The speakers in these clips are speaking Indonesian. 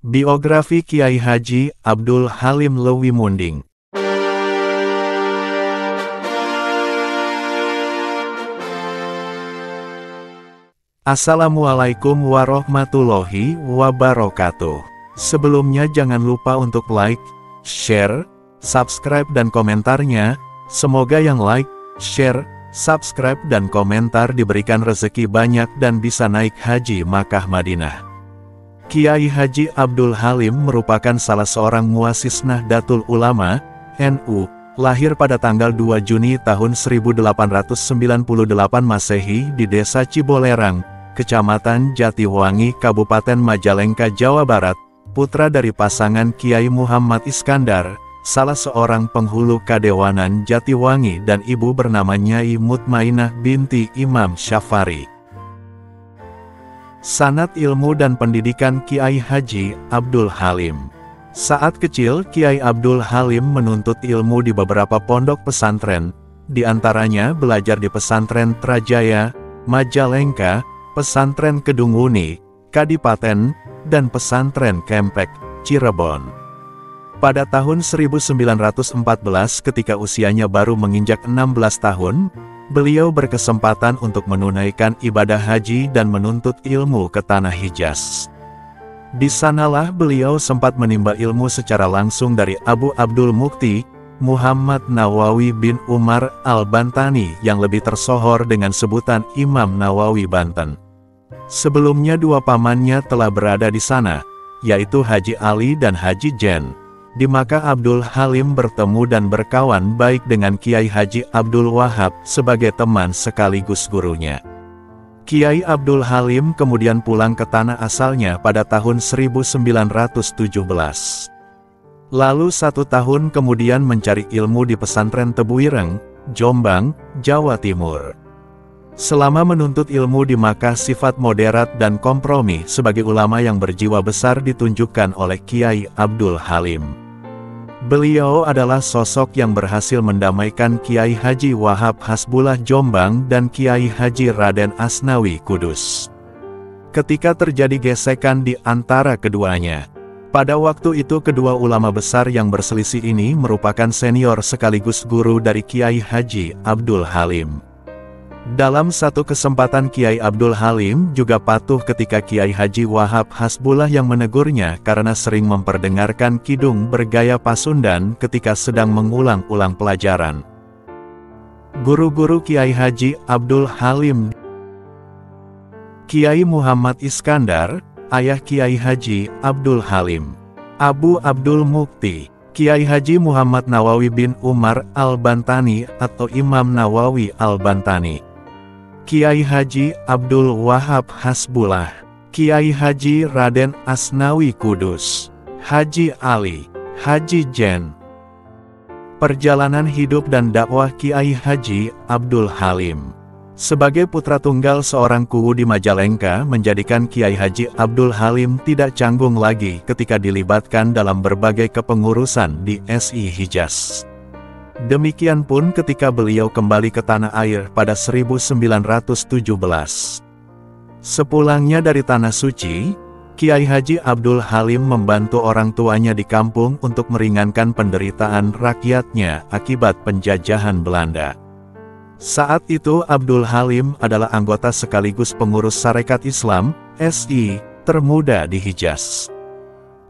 Biografi Kiai Haji Abdul Halim Lewi Munding. Assalamualaikum warahmatullahi wabarakatuh. Sebelumnya jangan lupa untuk like, share, subscribe dan komentarnya. Semoga yang like, share, subscribe dan komentar diberikan rezeki banyak dan bisa naik haji Makkah Madinah. Kiai Haji Abdul Halim merupakan salah seorang muassis Nahdlatul Ulama, NU, lahir pada tanggal 2 Juni tahun 1898 Masehi di Desa Cibolerang, Kecamatan Jatiwangi, Kabupaten Majalengka, Jawa Barat, putra dari pasangan Kiai Muhammad Iskandar, salah seorang penghulu Kadewanan Jatiwangi dan ibu bernama Nyai Mutmainah binti Imam Syafari. Sanad ilmu dan pendidikan Kiai Haji Abdul Halim. Saat kecil, Kiai Abdul Halim menuntut ilmu di beberapa pondok pesantren, di antaranya belajar di pesantren Trajaya, Majalengka, pesantren Kedung Wuni, Kadipaten, dan pesantren Kempek, Cirebon. Pada tahun 1914 ketika usianya baru menginjak 16 tahun, beliau berkesempatan untuk menunaikan ibadah haji dan menuntut ilmu ke Tanah Hijaz. Di sanalah beliau sempat menimba ilmu secara langsung dari Abu Abdul Mukti, Muhammad Nawawi bin Umar Al-Bantani yang lebih tersohor dengan sebutan Imam Nawawi Banten. Sebelumnya dua pamannya telah berada di sana, yaitu Haji Ali dan Haji Jen. Di Makkah Abdul Halim bertemu dan berkawan baik dengan Kiai Haji Abdul Wahab sebagai teman sekaligus gurunya. Kiai Abdul Halim kemudian pulang ke tanah asalnya pada tahun 1917. Lalu 1 tahun kemudian mencari ilmu di pesantren Tebuireng, Jombang, Jawa Timur. Selama menuntut ilmu di Makkah sifat moderat dan kompromi sebagai ulama yang berjiwa besar ditunjukkan oleh Kiai Abdul Halim. Beliau adalah sosok yang berhasil mendamaikan Kiai Haji Wahab Hasbullah Jombang dan Kiai Haji Raden Asnawi Kudus. Ketika terjadi gesekan di antara keduanya, pada waktu itu kedua ulama besar yang berselisih ini merupakan senior sekaligus guru dari Kiai Haji Abdul Halim. Dalam satu kesempatan Kiai Abdul Halim juga patuh ketika Kiai Haji Wahab Hasbullah yang menegurnya karena sering memperdengarkan kidung bergaya Pasundan ketika sedang mengulang-ulang pelajaran. Guru-guru Kiai Haji Abdul Halim: Kiai Muhammad Iskandar, ayah Kiai Haji Abdul Halim; Abu Abdul Mukti, Kiai Haji Muhammad Nawawi bin Umar Al-Bantani atau Imam Nawawi Al-Bantani; Kiai Haji Abdul Wahab Hasbullah, Kiai Haji Raden Asnawi Kudus, Haji Ali, Haji Jen. Perjalanan hidup dan dakwah Kiai Haji Abdul Halim. Sebagai putra tunggal seorang kuwu di Majalengka menjadikan Kiai Haji Abdul Halim tidak canggung lagi ketika dilibatkan dalam berbagai kepengurusan di SI Hijaz. Demikian pun ketika beliau kembali ke tanah air pada 1917. Sepulangnya dari Tanah Suci, Kiai Haji Abdul Halim membantu orang tuanya di kampung untuk meringankan penderitaan rakyatnya akibat penjajahan Belanda. Saat itu Abdul Halim adalah anggota sekaligus pengurus Sarekat Islam, SI, termuda di Hijaz.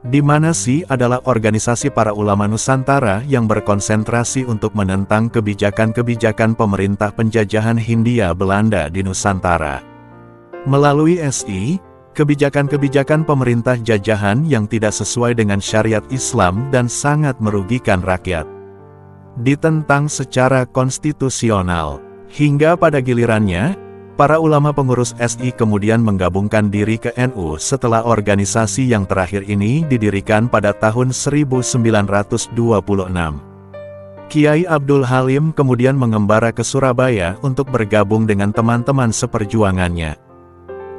Di mana SI adalah organisasi para ulama Nusantara yang berkonsentrasi untuk menentang kebijakan-kebijakan pemerintah penjajahan Hindia Belanda di Nusantara. Melalui SI, kebijakan-kebijakan pemerintah jajahan yang tidak sesuai dengan syariat Islam dan sangat merugikan rakyat ditentang secara konstitusional. Hingga pada gilirannya, para ulama pengurus SI kemudian menggabungkan diri ke NU setelah organisasi yang terakhir ini didirikan pada tahun 1926. Kiai Abdul Halim kemudian mengembara ke Surabaya untuk bergabung dengan teman-teman seperjuangannya.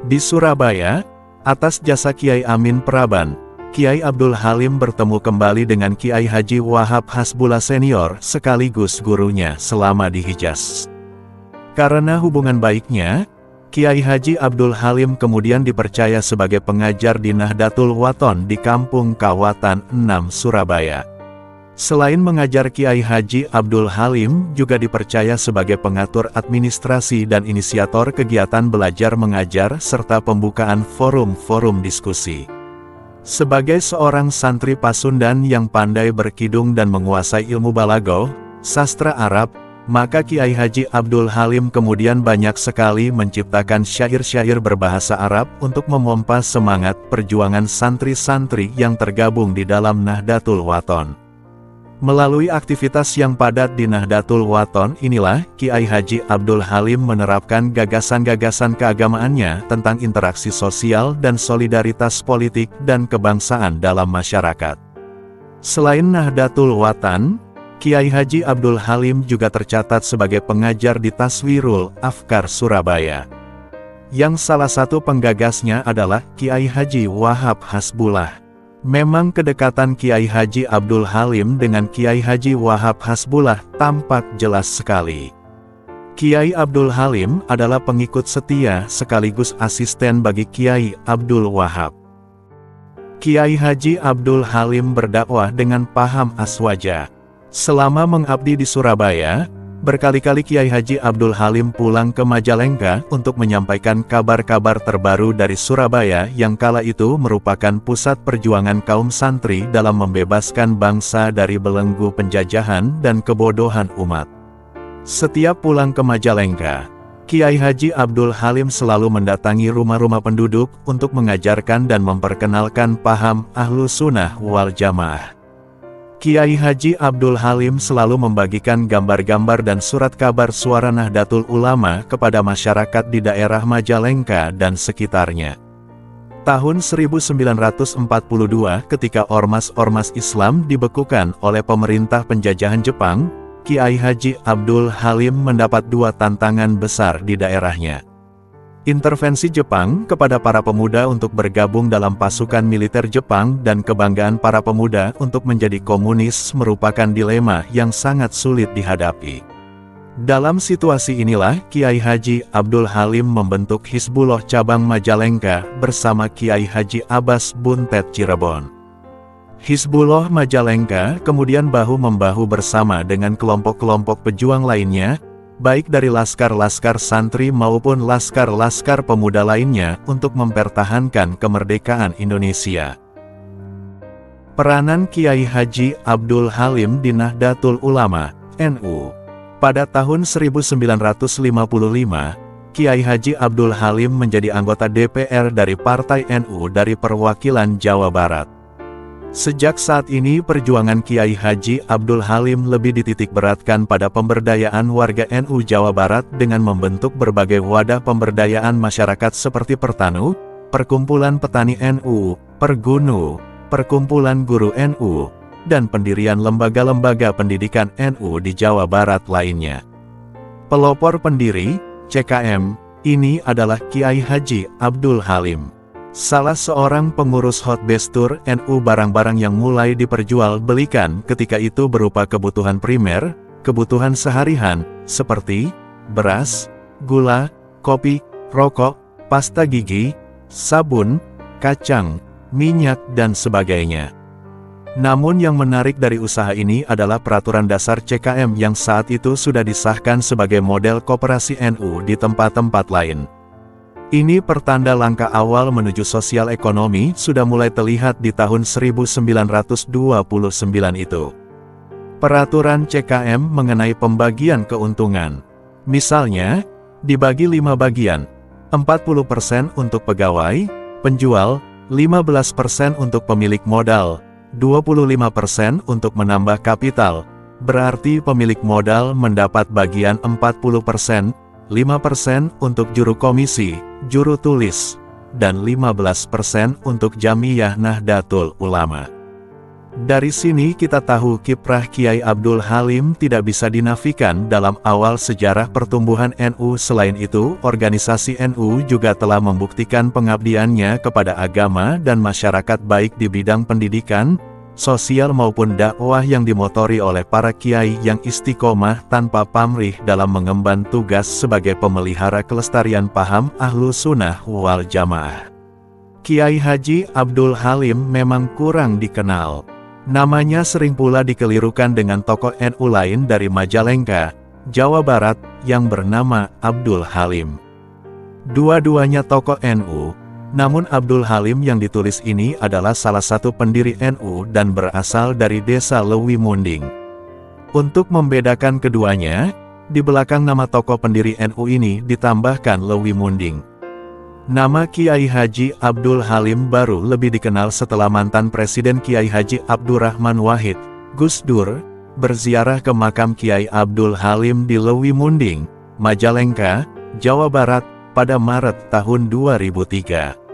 Di Surabaya, atas jasa Kiai Amin Praban, Kiai Abdul Halim bertemu kembali dengan Kiai Haji Wahab Hasbullah senior sekaligus gurunya selama di Hijaz. Karena hubungan baiknya, Kiai Haji Abdul Halim kemudian dipercaya sebagai pengajar di Nahdlatul Wathon di Kampung Kawatan 6 Surabaya. Selain mengajar, Kiai Haji Abdul Halim juga dipercaya sebagai pengatur administrasi dan inisiator kegiatan belajar mengajar serta pembukaan forum-forum diskusi. Sebagai seorang santri Pasundan yang pandai berkidung dan menguasai ilmu balaghah, sastra Arab, maka Kiai Haji Abdul Halim kemudian banyak sekali menciptakan syair-syair berbahasa Arab untuk memompa semangat perjuangan santri-santri yang tergabung di dalam Nahdlatul Wathon. Melalui aktivitas yang padat di Nahdlatul Wathon inilah Kiai Haji Abdul Halim menerapkan gagasan-gagasan keagamaannya tentang interaksi sosial dan solidaritas politik dan kebangsaan dalam masyarakat. Selain Nahdlatul Wathon, Kiai Haji Abdul Halim juga tercatat sebagai pengajar di Taswirul Afkar Surabaya, yang salah satu penggagasnya adalah Kiai Haji Wahab Hasbullah. Memang kedekatan Kiai Haji Abdul Halim dengan Kiai Haji Wahab Hasbullah tampak jelas sekali. Kiai Abdul Halim adalah pengikut setia sekaligus asisten bagi Kiai Abdul Wahab. Kiai Haji Abdul Halim berdakwah dengan paham aswaja. Selama mengabdi di Surabaya, berkali-kali Kiai Haji Abdul Halim pulang ke Majalengka untuk menyampaikan kabar-kabar terbaru dari Surabaya yang kala itu merupakan pusat perjuangan kaum santri dalam membebaskan bangsa dari belenggu penjajahan dan kebodohan umat. Setiap pulang ke Majalengka, Kiai Haji Abdul Halim selalu mendatangi rumah-rumah penduduk untuk mengajarkan dan memperkenalkan paham Ahlus Sunnah wal Jamaah. Kiai Haji Abdul Halim selalu membagikan gambar-gambar dan surat kabar suara Nahdlatul Ulama kepada masyarakat di daerah Majalengka dan sekitarnya. Tahun 1942 ketika ormas-ormas Islam dibekukan oleh pemerintah penjajahan Jepang, Kiai Haji Abdul Halim mendapat dua tantangan besar di daerahnya. Intervensi Jepang kepada para pemuda untuk bergabung dalam pasukan militer Jepang dan kebanggaan para pemuda untuk menjadi komunis merupakan dilema yang sangat sulit dihadapi. Dalam situasi inilah Kiai Haji Abdul Halim membentuk Hizbullah cabang Majalengka bersama Kiai Haji Abbas Buntet Cirebon. Hizbullah Majalengka kemudian bahu-membahu bersama dengan kelompok-kelompok pejuang lainnya, baik dari laskar-laskar santri maupun laskar-laskar pemuda lainnya untuk mempertahankan kemerdekaan Indonesia. Peranan Kiai Haji Abdul Halim di Nahdlatul Ulama, NU. Pada tahun 1955, Kiai Haji Abdul Halim menjadi anggota DPR dari Partai NU dari perwakilan Jawa Barat. Sejak saat ini perjuangan Kiai Haji Abdul Halim lebih dititikberatkan pada pemberdayaan warga NU Jawa Barat dengan membentuk berbagai wadah pemberdayaan masyarakat seperti Pertanu, Perkumpulan Petani NU, Pergunu, Perkumpulan Guru NU, dan pendirian lembaga-lembaga pendidikan NU di Jawa Barat lainnya. Pelopor pendiri, CKM, ini adalah Kiai Haji Abdul Halim. Salah seorang pengurus Hotbestur NU. Barang-barang yang mulai diperjualbelikan ketika itu berupa kebutuhan primer, kebutuhan sehari-hari, seperti beras, gula, kopi, rokok, pasta gigi, sabun, kacang, minyak dan sebagainya. Namun yang menarik dari usaha ini adalah peraturan dasar CKM yang saat itu sudah disahkan sebagai model koperasi NU di tempat-tempat lain. Ini pertanda langkah awal menuju sosial ekonomi sudah mulai terlihat di tahun 1929 itu. Peraturan CKM mengenai pembagian keuntungan. Misalnya, dibagi 5 bagian, 40% untuk pegawai, penjual, 15% untuk pemilik modal, 25% untuk menambah kapital, berarti pemilik modal mendapat bagian 40%, 5% untuk juru komisi, juru tulis, dan 15% untuk Jamiyah Nahdlatul Ulama. Dari sini kita tahu kiprah Kiai Abdul Halim tidak bisa dinafikan dalam awal sejarah pertumbuhan NU. Selain itu, organisasi NU juga telah membuktikan pengabdiannya kepada agama dan masyarakat baik di bidang pendidikan, sosial maupun dakwah yang dimotori oleh para kiai yang istiqomah tanpa pamrih dalam mengemban tugas sebagai pemelihara kelestarian paham Ahlus Sunnah wal Jamaah. Kiai Haji Abdul Halim memang kurang dikenal. Namanya sering pula dikelirukan dengan tokoh NU lain dari Majalengka, Jawa Barat, yang bernama Abdul Halim. Dua-duanya tokoh NU, namun Abdul Halim yang ditulis ini adalah salah satu pendiri NU dan berasal dari desa Lewi Munding. Untuk membedakan keduanya, di belakang nama tokoh pendiri NU ini ditambahkan Lewi Munding. Nama Kiai Haji Abdul Halim baru lebih dikenal setelah mantan Presiden Kiai Haji Abdurrahman Wahid, Gus Dur, berziarah ke makam Kiai Abdul Halim di Lewi Munding, Majalengka, Jawa Barat, pada Maret tahun 2003.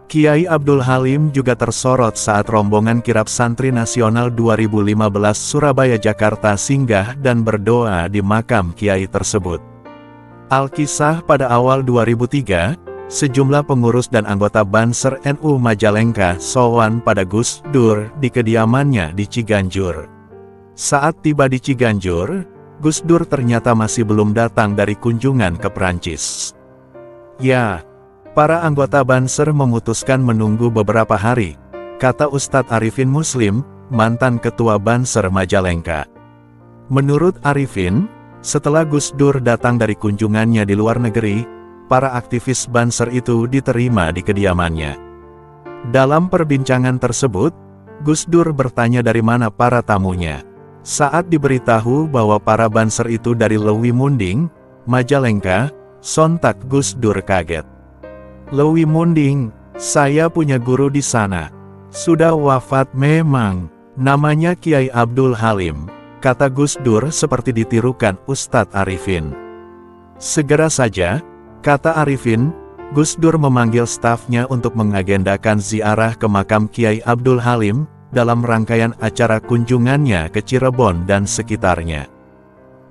Kiai Abdul Halim juga tersorot saat rombongan Kirab Santri Nasional 2015 Surabaya Jakarta singgah dan berdoa di makam Kiai tersebut. Alkisah pada awal 2003, sejumlah pengurus dan anggota Banser NU Majalengka sowan pada Gus Dur di kediamannya di Ciganjur. Saat tiba di Ciganjur, Gus Dur ternyata masih belum datang dari kunjungan ke Prancis. Ya, para anggota Banser memutuskan menunggu beberapa hari, kata Ustadz Arifin Muslim, mantan ketua Banser Majalengka. Menurut Arifin, setelah Gus Dur datang dari kunjungannya di luar negeri, para aktivis Banser itu diterima di kediamannya. Dalam perbincangan tersebut, Gus Dur bertanya dari mana para tamunya. Saat diberitahu bahwa para Banser itu dari Lewi Munding, Majalengka, sontak Gus Dur kaget. Lewi Munding, saya punya guru di sana. Sudah wafat memang. Namanya Kiai Abdul Halim, kata Gus Dur seperti ditirukan Ustadz Arifin. Segera saja, kata Arifin, Gus Dur memanggil stafnya untuk mengagendakan ziarah ke makam Kiai Abdul Halim, dalam rangkaian acara kunjungannya ke Cirebon dan sekitarnya.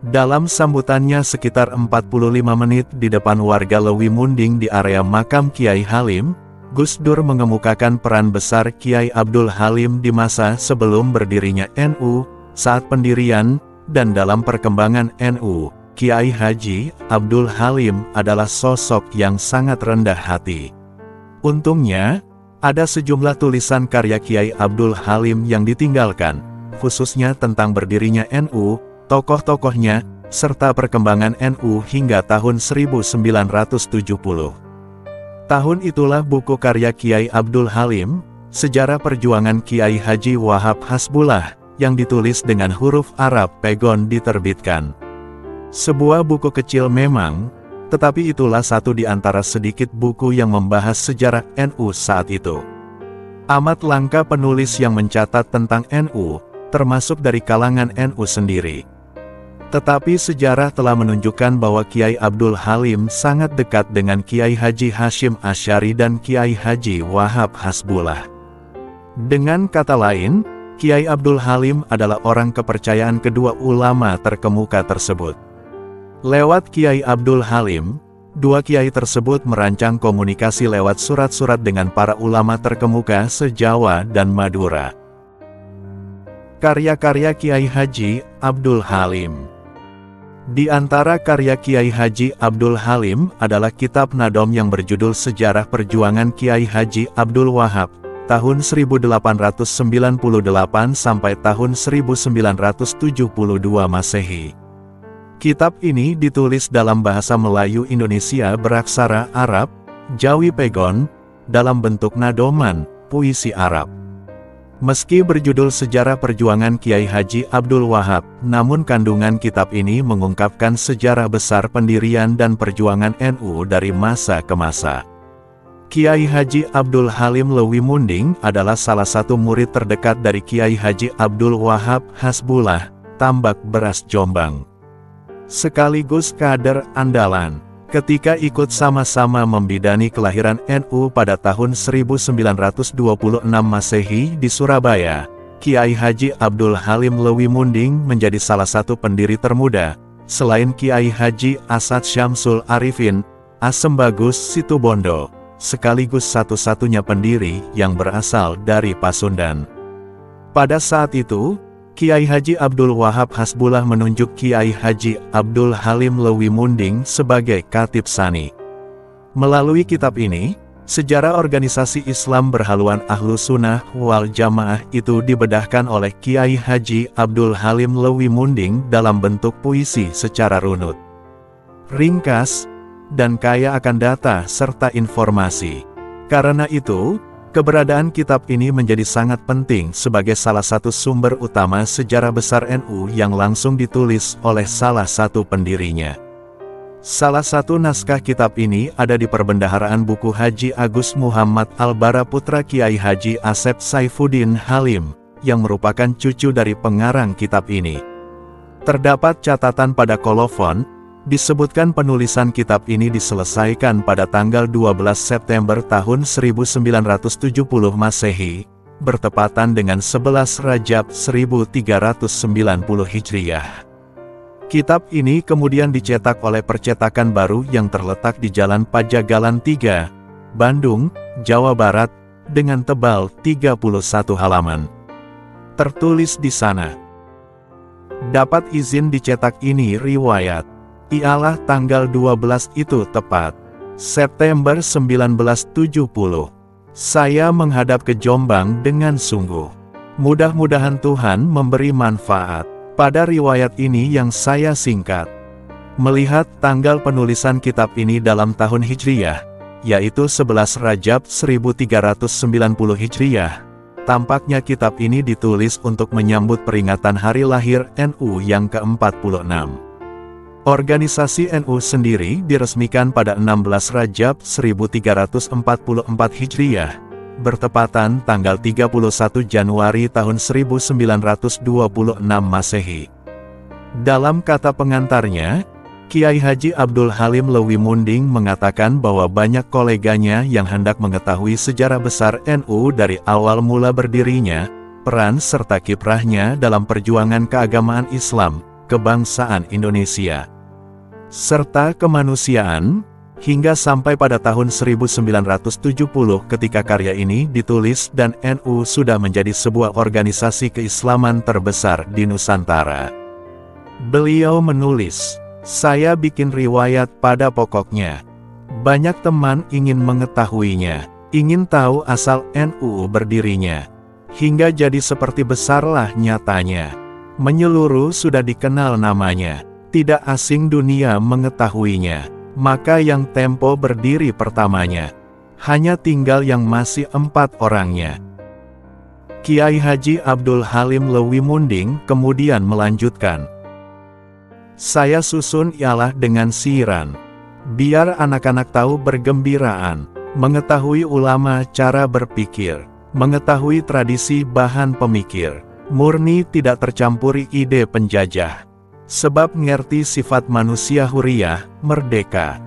Dalam sambutannya sekitar 45 menit di depan warga Lewi Munding di area makam Kiai Halim, Gus Dur mengemukakan peran besar Kiai Abdul Halim di masa sebelum berdirinya NU, saat pendirian, dan dalam perkembangan NU. Kiai Haji Abdul Halim adalah sosok yang sangat rendah hati. Untungnya, ada sejumlah tulisan karya Kiai Abdul Halim yang ditinggalkan, khususnya tentang berdirinya NU, tokoh-tokohnya, serta perkembangan NU hingga tahun 1970. Tahun itulah buku karya Kiai Abdul Halim, Sejarah Perjuangan Kiai Haji Wahab Hasbullah, yang ditulis dengan huruf Arab Pegon diterbitkan. Sebuah buku kecil memang, tetapi itulah satu di antara sedikit buku yang membahas sejarah NU saat itu. Amat langka penulis yang mencatat tentang NU, termasuk dari kalangan NU sendiri. Tetapi sejarah telah menunjukkan bahwa Kiai Abdul Halim sangat dekat dengan Kiai Haji Hashim Asy'ari dan Kiai Haji Wahab Hasbullah. Dengan kata lain, Kiai Abdul Halim adalah orang kepercayaan kedua ulama terkemuka tersebut. Lewat Kiai Abdul Halim, dua kiai tersebut merancang komunikasi lewat surat-surat dengan para ulama terkemuka se-Jawa dan Madura. Karya-karya Kiai Haji Abdul Halim. Di antara karya Kiai Haji Abdul Halim adalah kitab Nadom yang berjudul Sejarah Perjuangan Kiai Haji Abdul Wahab, tahun 1898 sampai tahun 1972 Masehi. Kitab ini ditulis dalam bahasa Melayu Indonesia beraksara Arab, Jawi Pegon, dalam bentuk nadoman, puisi Arab. Meski berjudul Sejarah Perjuangan Kiai Haji Abdul Wahab, namun kandungan kitab ini mengungkapkan sejarah besar pendirian dan perjuangan NU dari masa ke masa. Kiai Haji Abdul Halim Lewi Munding adalah salah satu murid terdekat dari Kiai Haji Abdul Wahab Hasbullah, Tambak Beras Jombang. Sekaligus kader andalan. Ketika ikut sama-sama membidani kelahiran NU pada tahun 1926 Masehi di Surabaya, Kiai Haji Abdul Halim Lewi Munding menjadi salah satu pendiri termuda, selain Kiai Haji Asad Syamsul Arifin, Asem Bagus Situbondo, sekaligus satu-satunya pendiri yang berasal dari Pasundan. Pada saat itu, Kiai Haji Abdul Wahab Hasbullah menunjuk Kiai Haji Abdul Halim Lewi Munding sebagai Khatib Tsani. Melalui kitab ini, sejarah organisasi Islam berhaluan Ahlus Sunnah wal Jamaah itu dibedahkan oleh Kiai Haji Abdul Halim Lewi Munding dalam bentuk puisi secara runut, ringkas, dan kaya akan data serta informasi. Karena itu, keberadaan kitab ini menjadi sangat penting sebagai salah satu sumber utama sejarah besar NU yang langsung ditulis oleh salah satu pendirinya. Salah satu naskah kitab ini ada di Perbendaharaan Buku Haji Agus Muhammad Al-Bara putra Kiai Haji Asep Saifuddin Halim, yang merupakan cucu dari pengarang kitab ini. Terdapat catatan pada kolofon, disebutkan penulisan kitab ini diselesaikan pada tanggal 12 September tahun 1970 Masehi, bertepatan dengan 11 Rajab 1390 Hijriah. Kitab ini kemudian dicetak oleh Percetakan Baru yang terletak di Jalan Pajagalan 3, Bandung, Jawa Barat, dengan tebal 31 halaman. Tertulis di sana, dapat izin dicetak ini riwayat. Ialah tanggal 12 itu tepat, September 1970. Saya menghadap ke Jombang dengan sungguh. Mudah-mudahan Tuhan memberi manfaat. Pada riwayat ini yang saya singkat, melihat tanggal penulisan kitab ini dalam tahun Hijriyah, yaitu 11 Rajab 1390 Hijriyah, tampaknya kitab ini ditulis untuk menyambut peringatan hari lahir NU yang ke-46. Organisasi NU sendiri diresmikan pada 16 Rajab 1344 Hijriah, bertepatan tanggal 31 Januari tahun 1926 Masehi. Dalam kata pengantarnya, Kiai Haji Abdul Halim Lewi Munding mengatakan bahwa banyak koleganya yang hendak mengetahui sejarah besar NU dari awal mula berdirinya, peran serta kiprahnya dalam perjuangan keagamaan Islam, kebangsaan Indonesia, serta kemanusiaan, hingga sampai pada tahun 1970 ketika karya ini ditulis dan NU sudah menjadi sebuah organisasi keislaman terbesar di Nusantara. Beliau menulis, "Saya bikin riwayat pada pokoknya. Banyak teman ingin mengetahuinya, ingin tahu asal NU berdirinya, hingga jadi seperti besarlah nyatanya. Menyeluruh sudah dikenal namanya. Tidak asing dunia mengetahuinya, maka yang tempo berdiri pertamanya. Hanya tinggal yang masih 4 orangnya." Kiai Haji Abdul Halim Lewi Munding kemudian melanjutkan, "Saya susun ialah dengan siiran, biar anak-anak tahu bergembiraan, mengetahui ulama cara berpikir, mengetahui tradisi bahan pemikir, murni tidak tercampuri ide penjajah. Sebab ngerti sifat manusia huriyah, merdeka."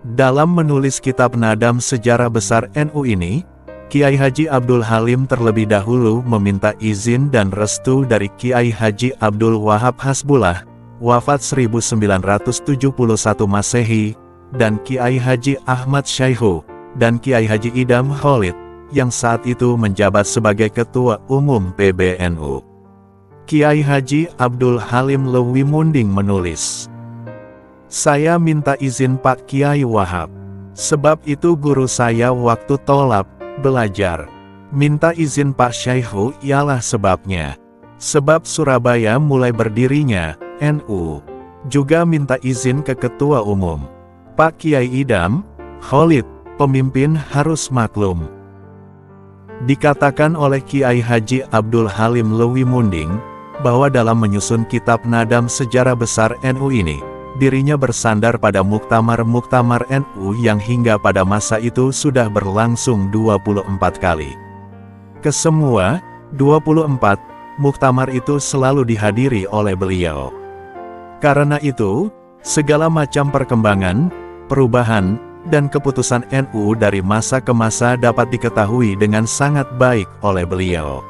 Dalam menulis kitab Nadam Sejarah Besar NU ini, Kiai Haji Abdul Halim terlebih dahulu meminta izin dan restu dari Kiai Haji Abdul Wahab Hasbullah, wafat 1971 Masehi, dan Kiai Haji Ahmad Syaihu, dan Kiai Haji Idam Khalid, yang saat itu menjabat sebagai Ketua Umum PBNU. Kiai Haji Abdul Halim Lewi Munding menulis, "Saya minta izin Pak Kiai Wahab, sebab itu guru saya waktu tolab, belajar. Minta izin Pak Syaihu ialah sebabnya. Sebab Surabaya mulai berdirinya NU. Juga minta izin ke Ketua Umum, Pak Kiai Idam Khalid, pemimpin harus maklum." Dikatakan oleh Kiai Haji Abdul Halim Lewi Munding, bahwa dalam menyusun kitab Nadam Sejarah Besar NU ini, dirinya bersandar pada muktamar-muktamar NU yang hingga pada masa itu sudah berlangsung 24 kali. Kesemua 24 muktamar itu selalu dihadiri oleh beliau. Karena itu, segala macam perkembangan, perubahan, dan keputusan NU dari masa ke masa dapat diketahui dengan sangat baik oleh beliau.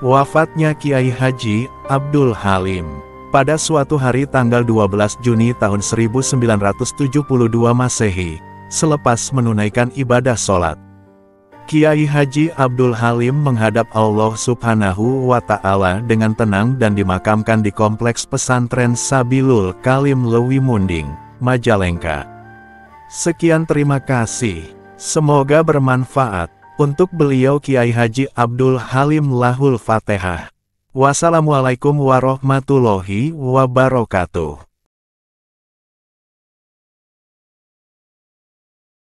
Wafatnya Kiai Haji Abdul Halim pada suatu hari tanggal 12 Juni tahun 1972 Masehi, selepas menunaikan ibadah sholat Kiai Haji Abdul Halim menghadap Allah Subhanahu wa Ta'ala dengan tenang dan dimakamkan di Kompleks Pesantren Sabilul Kalim Lewi Munding, Majalengka. Sekian, terima kasih. Semoga bermanfaat. Untuk beliau Kiai Haji Abdul Halim lahul Fatihah. Wassalamualaikum warahmatullahi wabarakatuh.